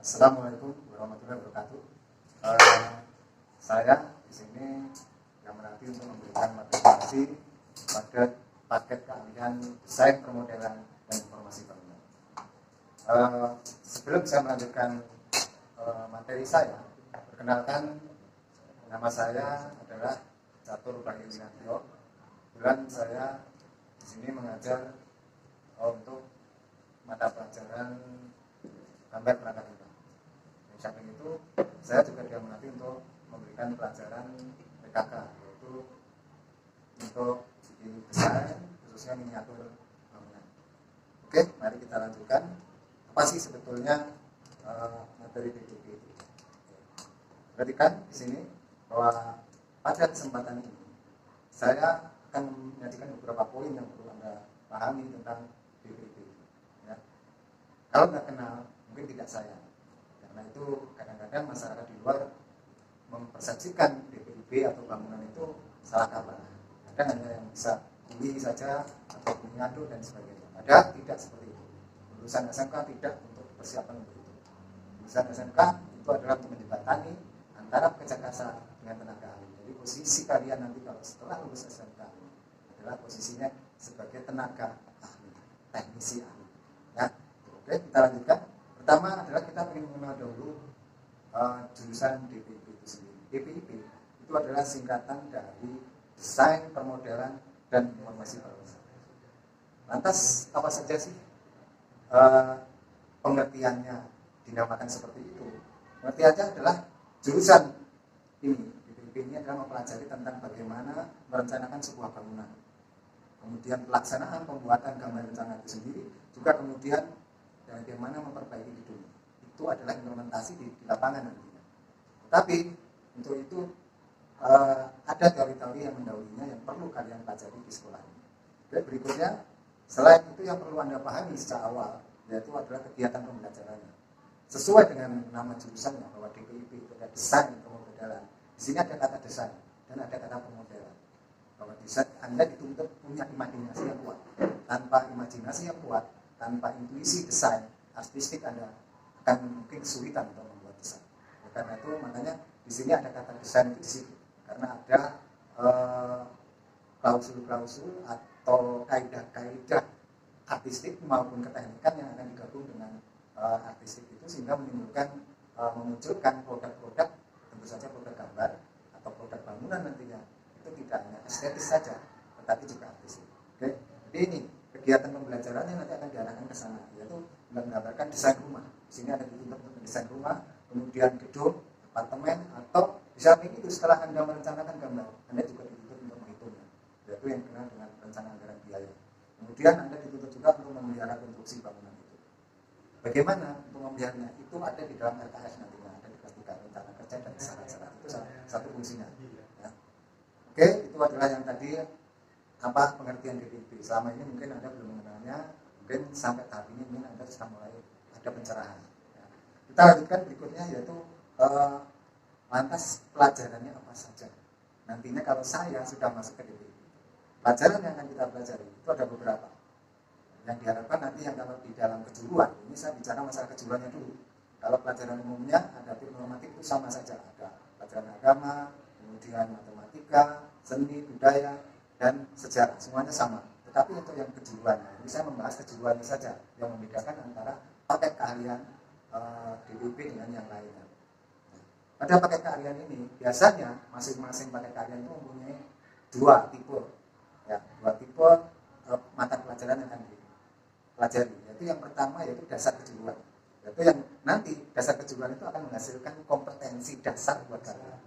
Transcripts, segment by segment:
Assalamualaikum warahmatullahi wabarakatuh. Eh, saya di sini yang menanti untuk memberikan motivasi pada paket keahlian desain permodelan dan informasi bangunan. Sebelum saya melanjutkan materi saya, perkenalkan nama saya adalah Catur Bayu Winantio. Kebetulan saya di sini mengajar untuk mata pelajaran gambar perangkat lunak. Di samping itu, saya juga diamanati untuk memberikan pelajaran PKK, yaitu untuk bikin desain, khususnya miniatur bangunan. Oke, mari kita lanjutkan. Apa sih sebetulnya materi PKK itu? Perhatikan di sini bahwa pada kesempatan ini saya akan menyajikan beberapa poin yang perlu Anda pahami tentang BPIP. Ya. Kalau nggak kenal, mungkin tidak sayang. Karena itu kadang-kadang masyarakat di luar mempersepsikan BPIP atau bangunan itu salah kaprah. Kadang hanya yang bisa kuli saja atau mengaduk dan sebagainya. Padahal tidak seperti itu. Lulusan SMK tidak untuk persiapan untuk itu. Lulusan SMK itu adalah untuk menjembatani antara pekerja kasar dengan tenaga ahli. Jadi posisi kalian nanti kalau setelah lulus SMK adalah posisinya sebagai tenaga ahli, teknisi ahli. Ya, oke, kita lanjutkan. Pertama adalah kita ingin mengenal dahulu jurusan DPIP itu sendiri. DPIP itu adalah singkatan dari Desain Permodelan dan Informasi Bangunan. Lantas apa saja sih pengertiannya dinamakan seperti itu? Pengertiannya adalah jurusan ini. DPIP ini adalah mempelajari tentang bagaimana merencanakan sebuah bangunan, kemudian pelaksanaan pembuatan gambar rencana itu sendiri, juga kemudian bagaimana memperbaiki gedung. Itu adalah implementasi di lapangan nantinya. Tapi untuk itu ada teori-teori yang mendahulunya yang perlu kalian pelajari di sekolah ini. Oke, berikutnya, selain itu yang perlu Anda pahami sejak awal, yaitu adalah kegiatan pembelajarannya. Sesuai dengan nama jurusannya bahwa DPIP itu ada desain pemodelan. Di sini ada kata desain dan ada kata pemodelan. Bahwa desain Anda dituntut punya imajinasi yang kuat. Tanpa imajinasi yang kuat, tanpa intuisi desain artistik Anda akan mungkin kesulitan untuk membuat desain. Karena itu makanya di sini ada kata desain itu di situ, karena ada klausul-klausul atau kaidah-kaidah artistik maupun keteknikan yang akan digabung dengan artistik itu sehingga memunculkan produk-produk, tentu saja produk gambar atau produk bangunan nantinya itu tidak hanya estetis saja, tetapi juga artistik. Oke, jadi ini kegiatan pembelajarannya nanti akan diarahkan ke sana, yaitu menggambarkan desain rumah. Di sini ada dituntut untuk desain rumah, kemudian gedung, apartemen, atau di samping itu setelah Anda merencanakan gambar, Anda juga dituntut untuk menghitungnya, yaitu yang dikenal dengan rencana anggaran biaya. Kemudian Anda dituntut juga untuk memelihara konstruksi bangunan itu. Bagaimana untuk memeliharanya? Itu ada di dalam RKS nantinya, ada di kelas 3 rencana kerja dan syarat-syarat itu satu fungsinya. Ya. Oke, itu adalah yang tadi apa pengertian DPIP. Selama ini mungkin Anda belum mengenalnya, mungkin sampai tahap ini mungkin Anda sudah mulai ada pencerahan. Ya. Kita lanjutkan berikutnya, yaitu lantas pelajarannya apa saja. Nantinya kalau saya sudah masuk ke DPIP, pelajaran yang akan kita pelajari itu ada beberapa. Yang diharapkan nanti yang kalau di dalam kejuruan, ini saya bicara masalah kejuruannya dulu. Kalau pelajaran umumnya ada normatif itu sama saja, ada pelajaran agama, kemudian matematika, seni, budaya, dan sejarah, semuanya sama. Tetapi untuk yang kejuruannya, ini saya membahas kejuruannya saja, yang membedakan antara paket keahlian DPIP dengan yang lainnya. Pada paket keahlian ini, biasanya masing-masing paket keahlian itu mempunyai dua tipe mata pelajaran yang akan dipelajari. Yaitu yang pertama yaitu dasar kejuruan. Yaitu yang nanti dasar kejuruan itu akan menghasilkan kompetensi dasar buat kalian.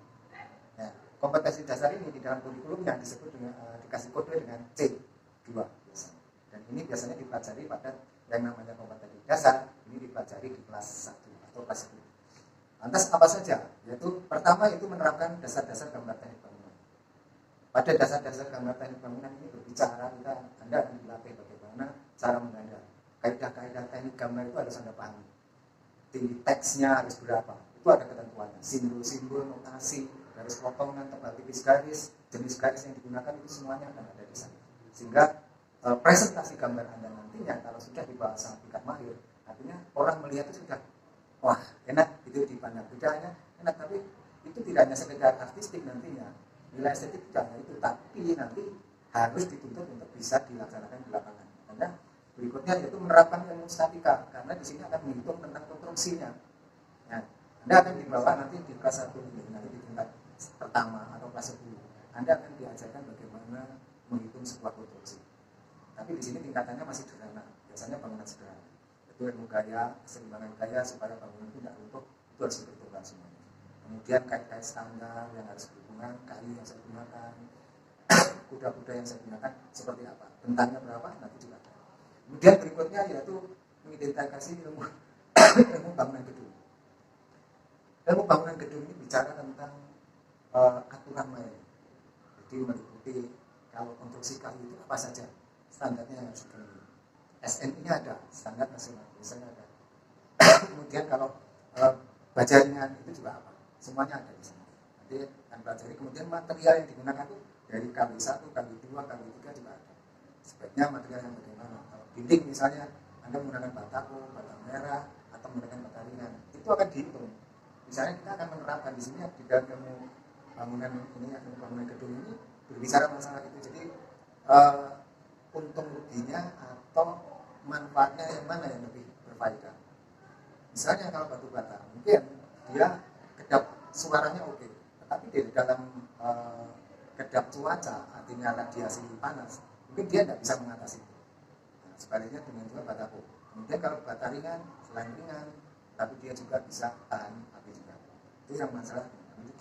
Ya, kompetensi dasar ini di dalam kurikulum yang disebut dengan dikasih kode dengan C2 biasanya. Dan ini biasanya dipelajari pada yang namanya kompetensi dasar, ini dipelajari di kelas 1 atau kelas 10. Lantas apa saja? Yaitu pertama itu menerapkan dasar-dasar gambar teknik bangunan. Pada dasar-dasar gambar teknik bangunan ini berbicara Anda akan dilatih bagaimana cara menggambar. Kaidah-kaidah teknik gambar itu harus Anda pahami. Tinggi teksnya harus berapa? Itu ada ketentuannya. Simbol-simbol, notasi, garis potongan, tebal tipis garis, jenis garis yang digunakan itu semuanya akan ada di sana. Sehingga presentasi gambar Anda nantinya kalau sudah di bahasa tingkat mahir, artinya orang melihat itu sudah wah enak itu dipandang, tidak hanya enak, tapi itu tidak hanya sekedar artistik nantinya, nilai estetik tidak hanya itu, tapi nanti harus dituntut untuk bisa dilaksanakan di lapangan. Karena berikutnya yaitu menerapkan ilmu statika, karena di sini akan menghitung tentang konstruksinya. Nah, Anda akan dibawa nanti di kelas 1 ini, nanti di tingkat pertama atau kelas 10, Anda akan diajarkan bagaimana menghitung sebuah konstruksi. Tapi di sini tingkatannya masih sederhana, biasanya bangunan sederhana. Itu ilmu gaya, keseimbangan gaya supaya bangunan itu tidak runtuh, itu harus diperhitungkan semuanya. Kemudian kait-kait standar yang harus berhubungan, kayu yang saya gunakan, kuda-kuda yang saya gunakan seperti apa, bentangnya berapa, nanti juga. Kemudian berikutnya yaitu mengidentifikasi ilmu ilmu bangunan gedung. Ilmu bangunan gedung ini bicara tentang aturan main. Jadi meliputi kalau konstruksi kayu itu apa saja standarnya yang harus dipenuhi. SNI-nya ada, standar nasional biasanya ada. Kemudian kalau baja ringan itu juga apa? Semuanya ada di sana. Nanti akan pelajari. Kemudian material yang digunakan itu dari KW1, KW2, KW3 juga ada. Sebaiknya material yang bagaimana? Kalau dinding misalnya Anda menggunakan bataku, bata merah, atau menggunakan bata ringan, itu akan dihitung. Misalnya kita akan menerapkan di sini di dalam ilmu bangunan ini, ilmu bangunan gedung ini berbicara masalah itu. Jadi untung ruginya atau manfaatnya yang mana yang lebih berfaedah. Misalnya kalau batu bata, mungkin dia kedap suaranya oke, tetapi di dalam kedap cuaca, artinya radiasi panas, mungkin dia tidak bisa mengatasi itu. Nah, sebaliknya dengan juga bataku. Kemudian kalau bata ringan, selain ringan, tapi dia juga bisa tahan api juga. Itu yang masalah.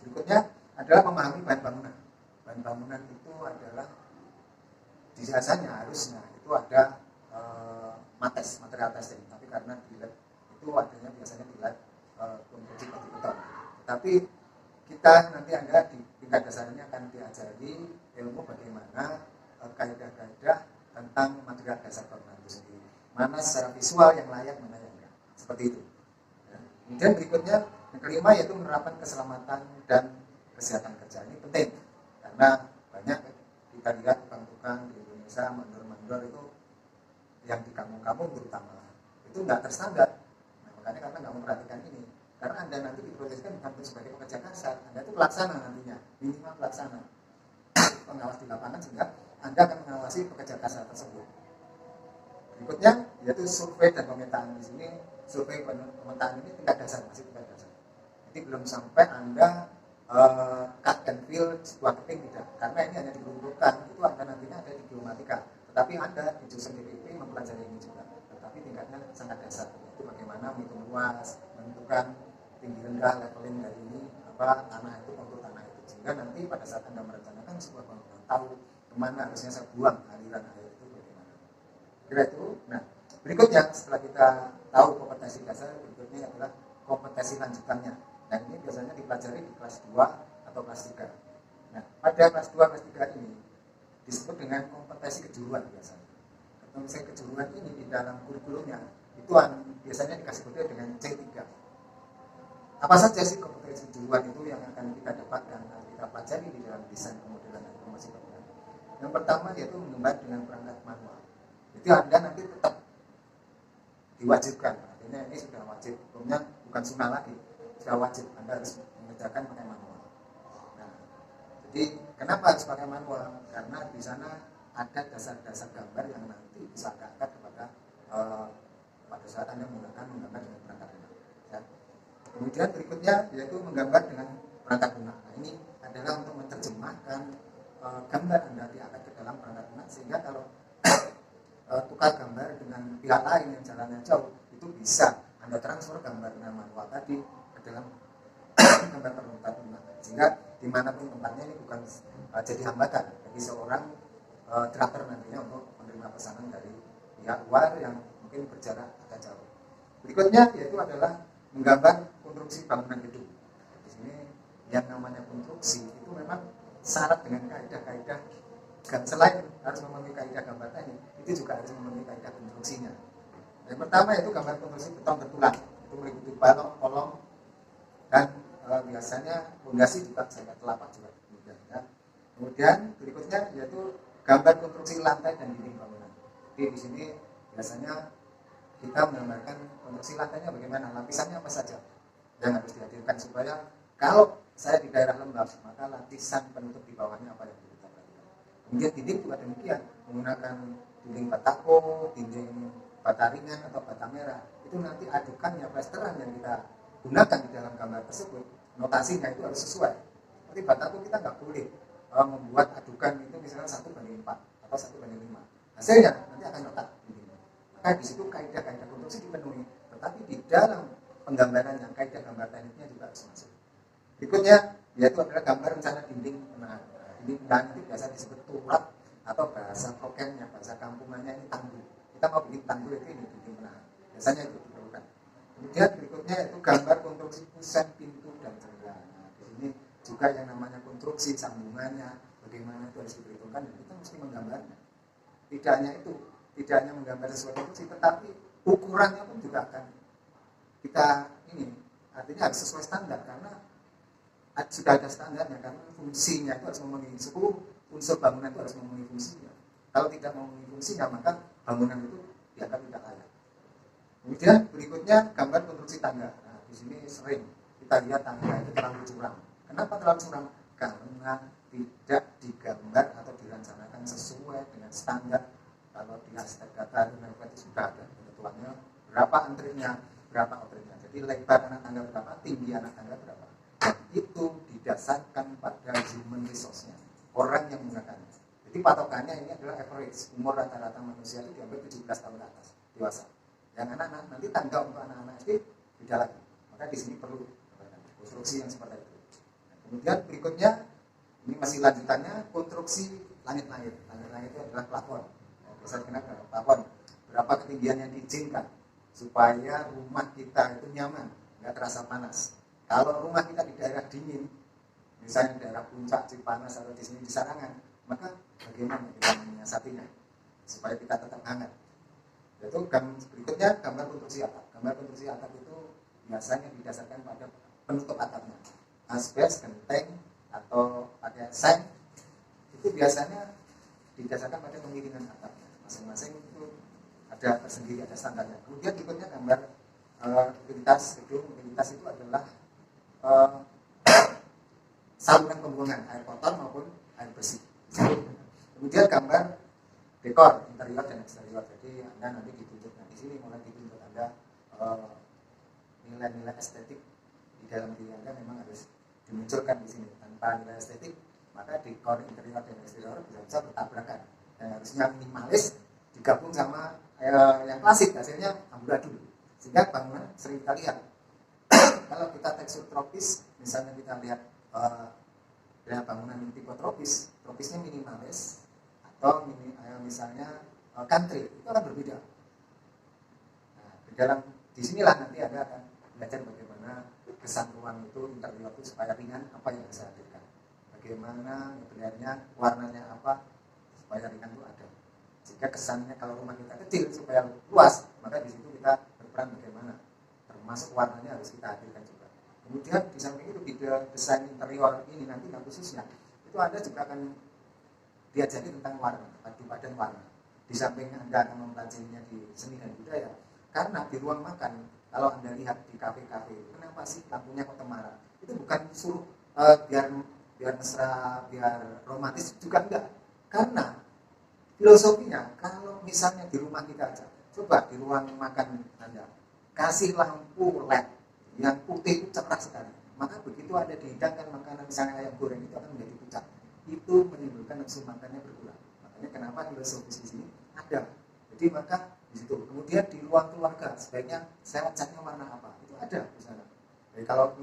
Berikutnya adalah memahami bahan bangunan. Bahan bangunan itu adalah biasanya harusnya itu ada mates, material testing, tapi karena di lab itu adanya biasanya di lab konstruksi batu beton. Tapi kita nanti Anda di tingkat dasarnya akan diajari ilmu bagaimana kaidah-kaidah tentang material dasar bangunan itu sendiri. Mana secara visual yang layak, mana yang enggak. Seperti itu. Ya. Kemudian berikutnya yang kelima yaitu menerapkan keselamatan dan kesehatan kerja. Ini penting karena banyak kita lihat tukang-tukang di Indonesia mandor-mandor itu yang di kampung-kampung terutama itu nggak terstandar. Nah, makanya karena nggak memperhatikan ini, karena Anda nanti diproseskan bukan sebagai pekerja kasar, Anda itu pelaksana nantinya, minimal pelaksana pengawas di lapangan, sehingga Anda akan mengawasi pekerja kasar tersebut. Berikutnya yaitu survei dan pemetaan. Di sini survei dan pemetaan ini tingkat dasar, masih tingkat dasar. Jadi belum sampai Anda cut and fill sebuah keping, tidak, karena ini hanya diperuntukkan, itu Anda nantinya ada di geomatika, tetapi Anda di jurusan DPP mempelajari ini juga, tetapi tingkatnya sangat dasar, yaitu bagaimana menghitung luas, menentukan tinggi rendah, leveling dari ini, apa tanah itu, kontur tanah itu, sehingga nanti pada saat Anda merencanakan sebuah bangunan, tahu kemana harusnya saya buang aliran air itu bagaimana. Kira itu. Nah, berikutnya setelah kita tahu kompetensi dasar, berikutnya adalah kompetensi lanjutannya. Dan ini biasanya dipelajari di kelas 2 atau kelas 3. Nah, pada kelas 2, kelas 3 ini disebut dengan kompetensi kejuruan biasanya. Kompetensi kejuruan ini di dalam kurikulumnya itu biasanya dikasih kode dengan C3. Apa saja sih kompetensi kejuruan itu yang akan kita dapatkan dan kita pelajari di dalam desain pemodelan informasi bangunan? Yang pertama yaitu menggambar dengan perangkat manual. Jadi Anda nanti tetap diwajibkan, artinya ini sudah wajib, hukumnya bukan sunnah lagi, sudah wajib, Anda harus mengerjakan pakai manual. Nah, jadi kenapa harus pakai manual? Karena di sana ada dasar-dasar gambar yang nanti bisa diangkat kepada pada saat Anda menggambar dengan perangkat lunak. Ya. Kemudian berikutnya yaitu menggambar dengan perangkat lunak. Nah, ini adalah untuk menerjemahkan gambar Anda diangkat ke dalam perangkat lunak, sehingga kalau tukar gambar dengan pihak lain yang jalannya jauh, itu bisa Anda transfer gambar dengan manual tadi ke dalam gambar perangkat lunak, sehingga dimanapun tempatnya ini bukan jadi hambatan bagi seorang drafter nantinya untuk menerima pesanan dari pihak luar yang mungkin berjarak agak jauh. Berikutnya yaitu adalah menggambar konstruksi bangunan gedung. Di sini yang namanya konstruksi itu memang syarat dengan kaidah-kaidah, dan selain harus memenuhi kaidah gambar tadi, itu juga harus memenuhi kaidah konstruksinya. Yang pertama itu gambar konstruksi beton bertulang, itu meliputi balok, kolom, dan biasanya fondasi juga saya telapak juga. Kemudian berikutnya yaitu gambar konstruksi lantai dan dinding bangunan. Jadi di sini biasanya kita menggambarkan konstruksi lantainya bagaimana, lapisannya apa saja yang harus dihadirkan supaya kalau saya di daerah lembab maka lapisan penutup di bawahnya apa yang kita perhatikan. Kemudian dinding juga demikian, menggunakan dinding batako, dinding bata ringan atau bata merah, itu nanti adukannya plesteran yang kita gunakan di dalam gambar tersebut, notasinya itu harus sesuai. Seperti batako kita nggak boleh membuat adukan itu misalnya 1:4 atau 1:5. Hasilnya nanti akan retak. Maka di situ kaidah-kaidah konstruksi dipenuhi, tetapi di dalam penggambarannya kaidah gambar tekniknya juga harus masuk. Berikutnya yaitu adalah gambar rencana dinding penahan. Dinding penahan itu biasa disebut turap atau bahasa prokennya, bahasa kampungannya ini tanggul. Kita mau bikin tanggul itu ini dinding penahan. Biasanya itu diperlukan. Kemudian berikutnya itu gambar konstruksi kusen, pintu dan jendela. Nah, di sini juga yang namanya konstruksi sambungannya, bagaimana itu harus diperhitungkan dan kita mesti menggambarnya. Tidak hanya itu, tidak hanya menggambar sesuai konstruksi, tetapi ukurannya pun juga akan kita ini, artinya harus sesuai standar karena sudah ada standarnya, karena fungsinya itu harus memenuhi 10 unsur bangunan itu harus memenuhi fungsinya. Kalau tidak memenuhi fungsinya maka bangunan itu dianggap tidak layak. Kemudian berikutnya gambar konstruksi tangga. Nah, di sini sering kita lihat tangga itu terlalu curam. Kenapa terlalu curam? Karena tidak digambar atau direncanakan sesuai dengan standar. Kalau di aspek data itu sudah ada ketentuannya berapa antrinya, berapa outernya. Jadi lebar anak tangga berapa, tinggi anak tangga berapa. Dan itu didasarkan pada human resource-nya, orang yang menggunakannya. Jadi patokannya ini adalah average, umur rata-rata manusia itu diambil 17 tahun ke atas, dewasa. Yang anak-anak, nanti tangga untuk anak-anak SD beda lagi. Maka di sini perlu konstruksi yang seperti itu. Nah, kemudian berikutnya, ini masih lanjutannya, konstruksi langit-langit. Langit-langit itu adalah plafon. Nah, bisa dikenal dengan plafon. Berapa ketinggian yang diizinkan supaya rumah kita itu nyaman, nggak terasa panas. Kalau rumah kita di daerah dingin, misalnya daerah puncak, Cipanas atau di sini di Sarangan, maka bagaimana kita menyiasatinya supaya kita tetap hangat. Yaitu berikutnya gambar konstruksi atap. Gambar konstruksi atap itu biasanya didasarkan pada penutup atapnya. Asbes, genteng, atau pakai seng, itu biasanya didasarkan pada pemiringan atapnya. Masing-masing itu ada tersendiri, ada standarnya. Kemudian berikutnya gambar lintas gedung. Lintas itu adalah saluran pembuangan air kotor maupun air bersih. Kemudian gambar dekor interior dan eksterior. Jadi Anda nanti dituntut, nah di sini mulai dituntut Anda nilai-nilai estetik di dalam diri Anda memang harus dimunculkan di sini. Tanpa nilai estetik, maka dekor interior dan eksterior bisa bertabrakan. Dan harusnya minimalis digabung sama yang klasik, hasilnya amburadul. Sehingga bangunan sering kita lihat. Kalau kita tekstur tropis, misalnya kita lihat bangunan tipe tropis, tropisnya minimalis atau misalnya country, itu akan berbeda. Nah, di sinilah nanti Anda akan belajar bagaimana kesan ruang itu interior itu supaya ringan, apa yang bisa hadirkan. Bagaimana sebenarnya warnanya apa supaya ringan itu ada. Jika kesannya kalau rumah kita kecil supaya luas, maka di situ kita berperan bagaimana. Termasuk warnanya harus kita hadirkan juga. Kemudian di samping itu di desain interior ini nanti yang khususnya itu Anda juga akan diajari tentang warna, padu padan warna. Di samping Anda akan mempelajarinya di seni dan budaya, karena di ruang makan kalau Anda lihat di kafe-kafe, kenapa sih lampunya kok temara? Itu bukan suruh biar mesra, biar romantis, juga enggak. Karena filosofinya kalau misalnya di rumah kita aja, coba di ruang makan Anda kasih lampu LED yang putih itu cerah sekali, maka begitu Anda dihidangkan makanan misalnya ayam goreng itu akan menjadi pucat. Itu menimbulkan nafsu makannya berkurang. Makanya kenapa filosofis di sini ada. Jadi maka di situ. Kemudian di ruang keluarga sebaiknya saya catnya warna apa? Itu ada di sana. Jadi kalau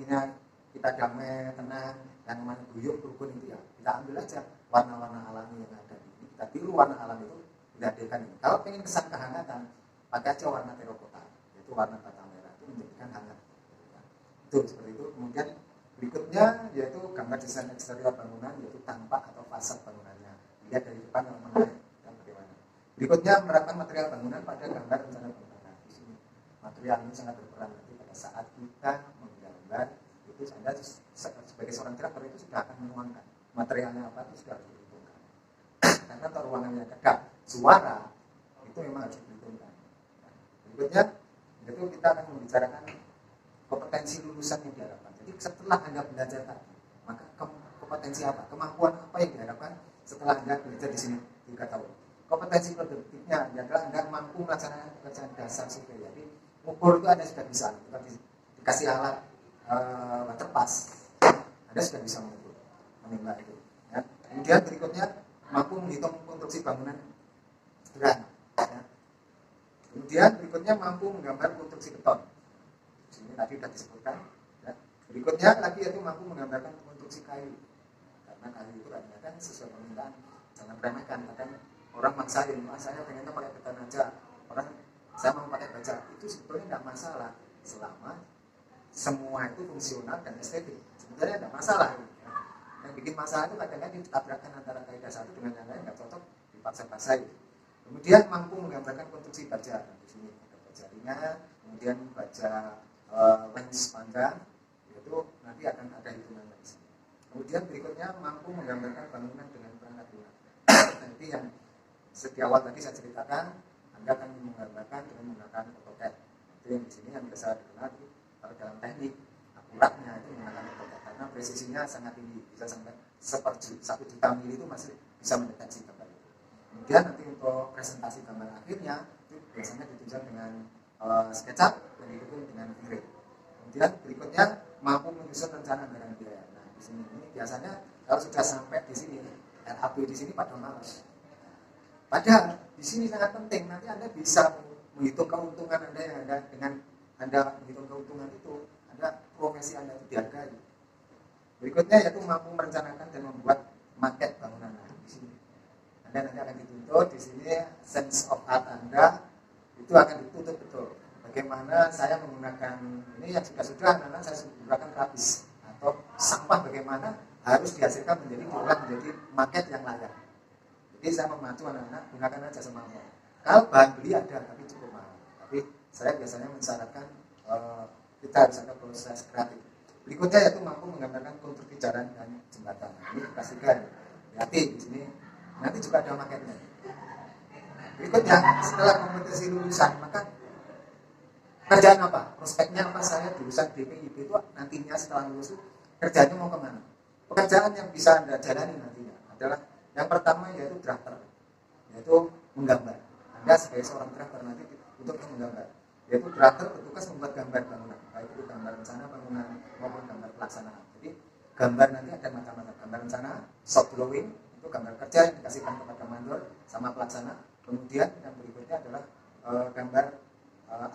kita damai, tenang, yang namanya guyup, rukun itu ya kita ambil aja warna-warna alami yang ada ini. Kita tiru warna alam itu, kita hadirkan ini. Kalau pengen kesan kehangatan, pakai aja warna terokota, yaitu warna bata merah, itu menjadikan hangat. Itu seperti itu. Kemudian berikutnya yaitu gambar desain eksterior bangunan, yaitu tampak atau fasad bangunannya. Lihat dari depan yang menarik dan bagaimana. Berikutnya menerapkan material bangunan pada gambar rencana bangunan. Di sini material ini sangat berperan nanti pada saat kita menggambar itu Anda sebagai seorang kreator itu sudah akan menuangkan materialnya apa itu sudah harus diperhitungkan. Karena kalau ruangannya kedap, suara itu memang harus diperhitungkan. Nah, berikutnya itu kita akan membicarakan kompetensi lulusan yang diharapkan. Jadi setelah Anda belajar tadi, maka kompetensi apa, kemampuan apa yang diharapkan setelah Anda belajar di sini 3 tahun. Kompetensi produktifnya adalah Anda mampu melaksanakan pekerjaan dasar survei. Jadi ukur itu Anda sudah bisa, kita dikasih alat waterpass, Anda sudah bisa mengukur, menimba itu. Ya. Kemudian berikutnya mampu menghitung konstruksi bangunan sederhana. Ya. Kemudian berikutnya mampu menggambar konstruksi beton. Di sini tadi sudah disebutkan. Ya. Berikutnya lagi yaitu mampu menggambarkan konstruksi kayu. Karena kayu itu kadang-kadang sesuai permintaan, jangan remehkan. Kadang orang maksain, saya pengennya pakai beton aja. Orang saya mau pakai baja, itu sebetulnya tidak masalah selama semua itu fungsional dan estetik. Sebenarnya tidak masalah. Ya. Yang bikin masalah itu kadang-kadang ditabrakkan antara kaidah satu dengan yang lain, nggak cocok, dipaksa-paksain. Kemudian mampu menggambarkan konstruksi baja. Di sini ada baja ringan, kemudian baja lens panjang, itu nanti akan ada hitungannya di sini. Kemudian berikutnya mampu menggambarkan bangunan dengan perangkat lunak. Nanti yang sejak awal tadi saya ceritakan, Anda akan menggambarkan dengan menggunakan AutoCAD. Itu yang di sini yang biasa dikenal kalau dalam teknik akuratnya itu menggunakan AutoCAD karena presisinya sangat tinggi, bisa sampai 1 juta mili itu masih bisa mendeteksi gambar itu. Kemudian nanti untuk presentasi gambar akhirnya itu biasanya ditunjang dengan SketchUp dan didukung dengan V-Ray. Kemudian berikutnya mampu menyusun rencana anggaran biaya. Nah di sini ini biasanya kalau sudah sampai di sini RAB di sini pada malas. Padahal di sini sangat penting, nanti Anda bisa menghitung keuntungan Anda yang ada dengan Anda menghitung keuntungan itu, Anda profesi Anda itu dihargai. Berikutnya yaitu mampu merencanakan dan membuat maket bangunan. Nah, di sini Anda nanti akan dituntut di sini sense of art Anda itu akan dituntut betul. Bagaimana saya menggunakan ini yang sudah anak-anak saya menggunakan rabis atau sampah bagaimana harus dihasilkan diolah menjadi maket yang layak. Jadi saya memacu anak-anak gunakan aja semampu. Kalau bahan beli ada tapi cukup mahal. Tapi saya biasanya mensyaratkan kita harus ada proses kreatif. Berikutnya yaitu mampu menggambarkan konstruksi jalan dan jembatan. Ini dikasihkan. Hati di sini nanti juga ada maketnya. Berikutnya setelah kompetensi lulusan maka kerjaan apa? Prospeknya apa? Saya lulusan BPIB itu nantinya setelah lulus kerjanya mau kemana? Pekerjaan yang bisa Anda jalani nantinya adalah yang pertama yaitu drafter, yaitu menggambar. Anda sebagai seorang drafter nanti untuk menggambar, yaitu drafter bertugas membuat gambar bangunan, baik itu gambar rencana bangunan maupun gambar pelaksanaan. Jadi gambar nanti ada macam-macam, gambar rencana, soft drawing itu gambar kerja yang dikasihkan kepada mandor sama pelaksana. Kemudian yang berikutnya adalah gambar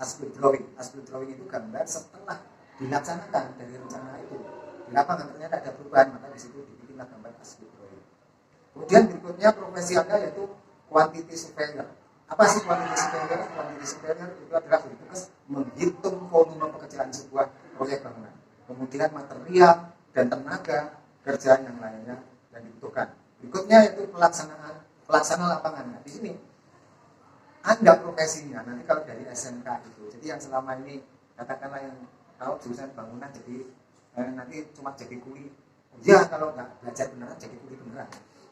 as-built drawing. As-built drawing itu gambar setelah dilaksanakan dari rencana itu. Di lapangan ternyata ada perubahan, maka di situ dibikinlah gambar as-built drawing. Kemudian berikutnya profesi Anda yaitu quantity surveyor. Apa sih quantity surveyor? Quantity surveyor itu adalah bertugas menghitung volume pekerjaan sebuah proyek bangunan. Kemudian material dan tenaga kerja yang lainnya yang dibutuhkan. Berikutnya yaitu pelaksana lapangannya. Di sini Anda profesinya nanti kalau dari SMK itu. Jadi yang selama ini katakanlah yang tahu jurusan bangunan jadi nanti cuma jadi kuli. Ya kalau nggak belajar beneran jadi kuli beneran.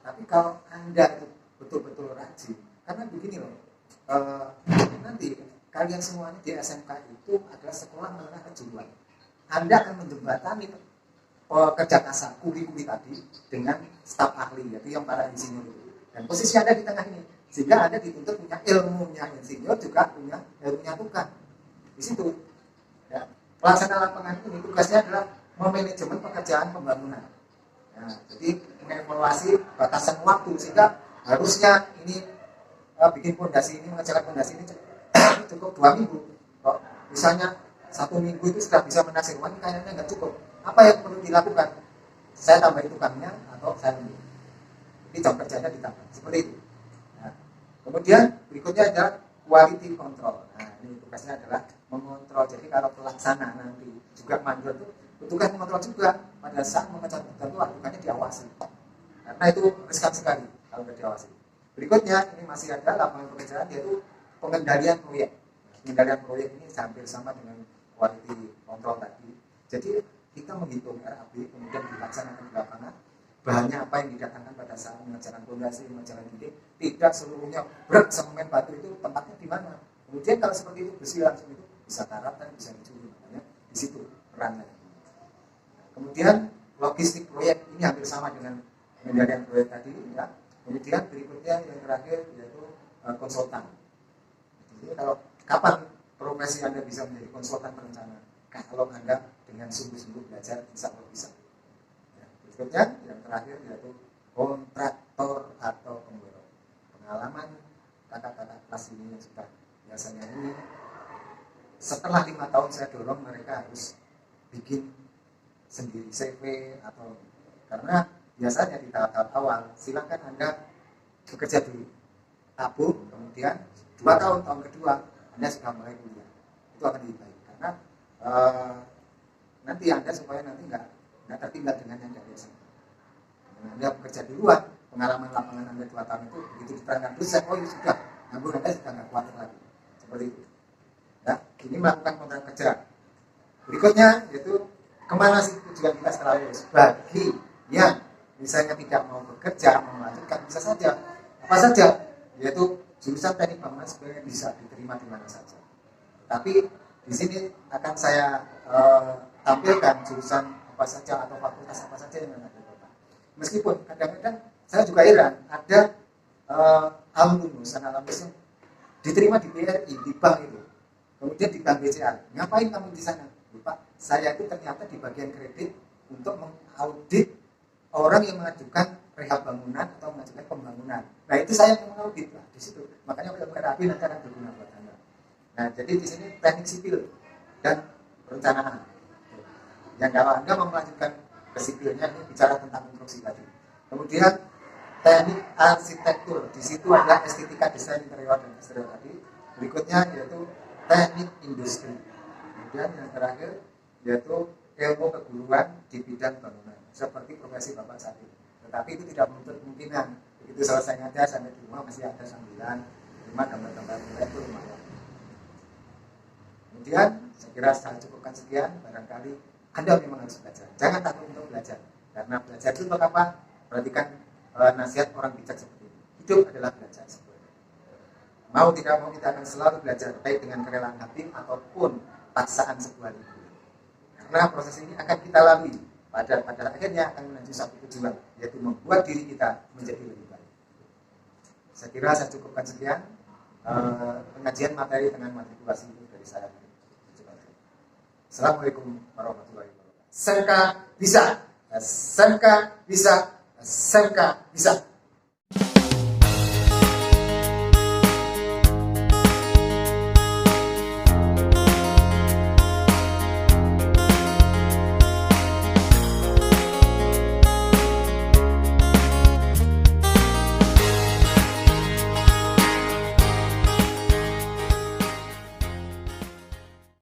Tapi kalau Anda itu betul-betul rajin, karena begini loh, nanti kalian semuanya di SMK itu adalah sekolah menengah kejuruan. Anda akan menjembatani pekerja kasar, kuli-kuli tadi dengan staf ahli, yaitu yang para insinyur itu. Dan posisi Anda di tengah ini, sehingga Anda dituntut punya ilmunya insinyur juga punya ilmunya tukang. Di situ, ya, pelaksana lapangan ini tugasnya adalah memanajemen pekerjaan pembangunan. Nah, jadi mengevaluasi batasan waktu sehingga harusnya ini bikin fondasi ini, mengejar fondasi ini cukup 2 minggu. Kok misalnya 1 minggu itu sudah bisa menaksir, ini kayaknya nggak cukup. Apa yang perlu dilakukan? Saya tambahin tukangnya atau saya ambil. Jadi jam kerjanya ditambah seperti itu. Nah, kemudian berikutnya adalah quality control. Nah, ini tugasnya adalah mengontrol. Jadi kalau pelaksana nanti juga mandor itu petugas mengontrol juga pada saat mengejar itu lakukannya diawasi. Karena itu riskan sekali kalau tidak diawasi. Berikutnya ini masih ada lapangan pekerjaan yaitu pengendalian proyek. Pengendalian proyek ini hampir sama dengan quality control tadi. Jadi kita menghitung RAB kemudian dilaksanakan di lapangan. Bahannya apa yang didatangkan pada saat mengerjakan fondasi, mengerjakan dinding, tidak seluruhnya berat semen batu itu tempatnya di mana. Kemudian kalau seperti itu bersih langsung itu bisa karatan, bisa dicuri, makanya di situ perannya. Kemudian logistik proyek ini hampir sama dengan pengendalian proyek tadi ya. Kemudian berikutnya yang terakhir yaitu konsultan. Jadi kalau kapan profesi Anda bisa menjadi konsultan perencana? Kalau Anda dengan sungguh-sungguh belajar, insya Allah bisa. Ya, berikutnya yang terakhir yaitu kontraktor atau pemborong. Pengalaman kakak-kakak kelas ini yang sudah biasanya ini setelah 5 tahun saya dorong mereka harus bikin sendiri CV atau karena biasanya di tahap awal silakan Anda bekerja dulu, tabung, kemudian 2 tahun kedua Anda sudah mulai kuliah, itu akan lebih baik karena nanti Anda supaya nanti nggak tertinggal dengan yang dari SMA. Anda bekerja duluan, pengalaman lapangan Anda 2 tahun itu begitu diterangkan dosen, oh ya sudah, nganggur Anda sudah nggak khawatir lagi, seperti itu. Ya, ini melakukan kontrak kerja. Berikutnya yaitu kemana sih tujuan kita setelah lulus? Bagi yang misalnya tidak mau bekerja, mau melanjutkan bisa saja, apa saja, yaitu jurusan teknik bangunan sebenarnya bisa diterima di mana saja. Tapi di sini akan saya tampilkan jurusan apa saja atau fakultas apa saja yang ada di kota. Meskipun kadang-kadang saya juga heran ada alumnus yang diterima di BRI, di bank itu, kemudian di bank BCA. Ngapain kamu di sana? Pak, saya itu ternyata di bagian kredit untuk mengaudit orang yang mengajukan rehab bangunan atau mengajukan pembangunan. Nah itu saya yang mengaudit lah di situ. Makanya perkara api nanti akan berguna buat Anda. Nah jadi di sini teknik sipil dan perencanaan. Yang kalau Anda mau melanjutkan ke sipilnya ini bicara tentang konstruksi tadi. Kemudian teknik arsitektur, di situ ada estetika desain interior dan eksterior tadi. Berikutnya yaitu teknik industri. Kemudian yang terakhir yaitu ilmu keguruan di bidang bangunan seperti profesi Bapak saat ini. Tetapi itu tidak menutup kemungkinan begitu selesai ngajar sampai di rumah masih ada sambilan rumah gambar-gambar itu lumayan. Kemudian saya kira saya cukupkan sekian. Barangkali Anda memang harus belajar. Jangan takut untuk belajar karena belajar itu untuk apa? Perhatikan nasihat orang bijak seperti ini. Hidup adalah belajar sebenarnya. Mau tidak mau kita akan selalu belajar baik dengan kerelaan hati ataupun paksaan sebuah hidup. Karena proses ini akan kita lalui pada akhirnya akan menuju satu tujuan, yaitu membuat diri kita menjadi lebih baik. Saya kira saya cukupkan sekian pengajian materi dengan matrikulasi itu dari saya. Assalamualaikum warahmatullahi wabarakatuh. SMK bisa, SMK bisa, SMK bisa.